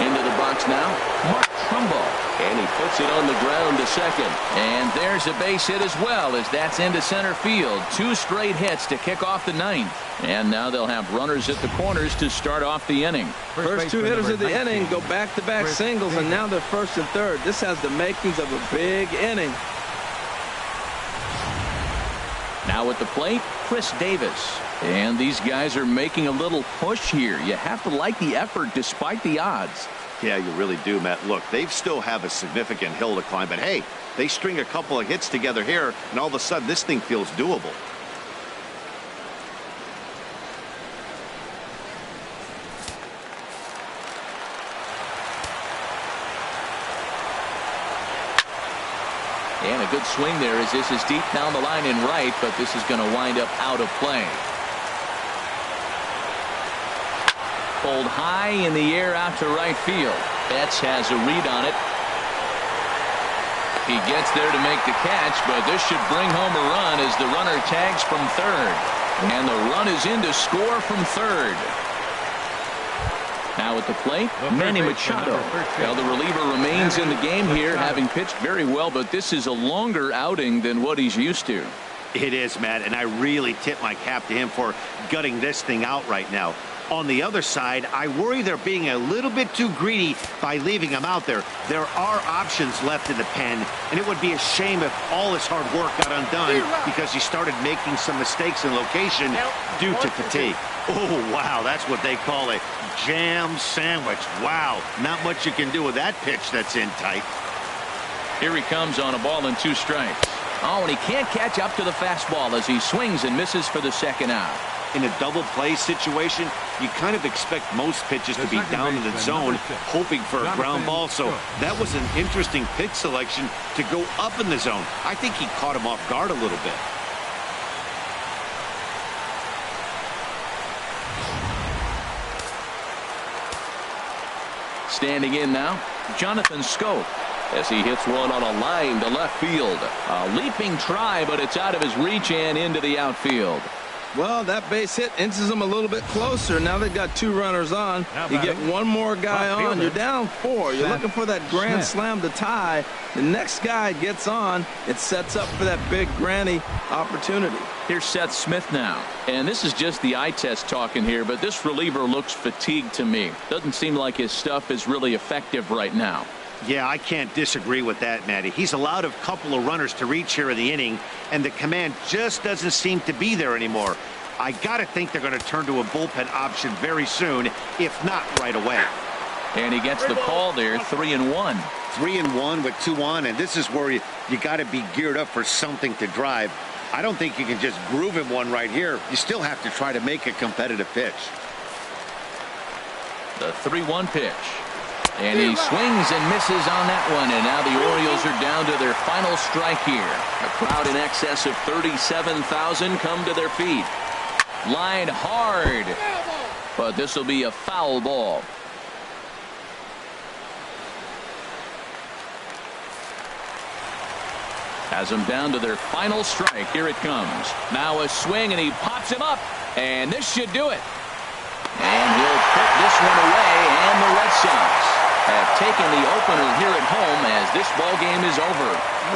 Speaker 1: Into the box now, Mark Trumbo. And he puts it on the ground to second. And there's a base hit as well, as that's into center field. 2 straight hits to kick off the 9th. And now they'll have runners at the corners to start off the inning.
Speaker 2: First 2 hitters of the inning go back-to-back singles, and now they're first and third. This has the makings of a big inning.
Speaker 1: Now at the plate, Chris Davis. And these guys are making a little push here. You have to like the effort despite the odds.
Speaker 3: Yeah, you really do, Matt. Look, they still have a significant hill to climb, but hey, they string a couple of hits together here, and all of a sudden this thing feels doable.
Speaker 1: And a good swing there as this is deep down the line in right, but this is going to wind up out of play. Pulled high in the air out to right field. Betts has a read on it. He gets there to make the catch, but this should bring home a run as the runner tags from third. And the run is in to score from third. Now at the plate, Manny Machado. Well, the reliever remains in the game here, having pitched very well, but this is a longer outing than what he's used to.
Speaker 3: It is, Matt, and I really tip my cap to him for gutting this thing out right now. On the other side, I worry they're being a little bit too greedy by leaving him out there. There are options left in the pen, and it would be a shame if all his hard work got undone because he started making some mistakes in location due to fatigue. Oh, wow, that's what they call a jam sandwich. Wow, not much you can do with that pitch that's in tight.
Speaker 1: Here he comes on a ball and 2 strikes. Oh, and he can't catch up to the fastball as he swings and misses for the second out.
Speaker 3: In a double play situation, you kind of expect most pitches to be down in the zone, hoping for a ground ball. So that was an interesting pitch selection to go up in the zone. I think he caught him off guard a little bit.
Speaker 1: Standing in now, Jonathan Scope, as he hits one on a line to left field. A leaping try, but it's out of his reach and into the outfield.
Speaker 2: Well, that base hit inches them a little bit closer. Now they've got 2 runners on. You get one more guy on. You're down 4. You're looking for that grand slam to tie. The next guy gets on. It sets up for that big granny opportunity.
Speaker 1: Here's Seth Smith now. And this is just the eye test talking here, but this reliever looks fatigued to me. Doesn't seem like his stuff is really effective right now.
Speaker 3: Yeah, I can't disagree with that, Matty. He's allowed a couple of runners to reach here in the inning, and the command just doesn't seem to be there anymore. I got to think they're going to turn to a bullpen option very soon, if not right away.
Speaker 1: And he gets the call there, 3-1.
Speaker 3: 3-1 with 2 on, and this is where you got to be geared up for something to drive. I don't think you can just groove him one right here. You still have to try to make a competitive pitch.
Speaker 1: The 3-1 pitch. And he swings and misses on that one. And now the Orioles are down to their final strike here. A crowd in excess of 37,000 come to their feet. Line hard. But this will be a foul ball. Has them down to their final strike. Here it comes. Now a swing, and he pops him up. And this should do it. And he'll put this one away. And the Red Sox have taken the opener here at home as this ball game is over.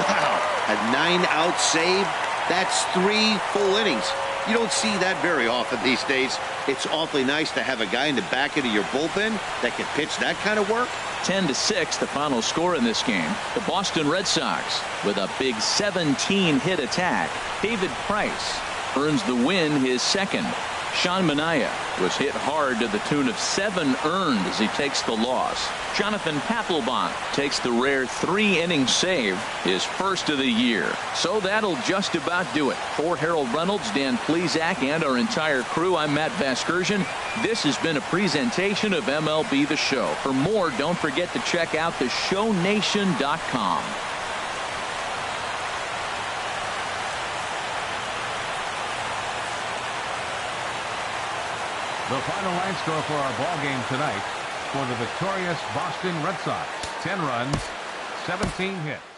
Speaker 3: Wow, a 9-out save. That's 3 full innings. You don't see that very often these days. It's awfully nice to have a guy in the back end of your bullpen that can pitch that kind of work.
Speaker 1: 10-6, the final score in this game. The Boston Red Sox with a big 17-hit attack. David Price earns the win, his second. Sean Manaea was hit hard to the tune of 7 earned as he takes the loss. Jonathan Papelbon takes the rare 3-inning save, his first of the year. So that'll just about do it. For Harold Reynolds, Dan Plesac, and our entire crew, I'm Matt Vasgersian. This has been a presentation of MLB The Show. For more, don't forget to check out theshownation.com.
Speaker 4: The final line score for our ball game tonight: for the victorious Boston Red Sox, 10 runs, 17 hits.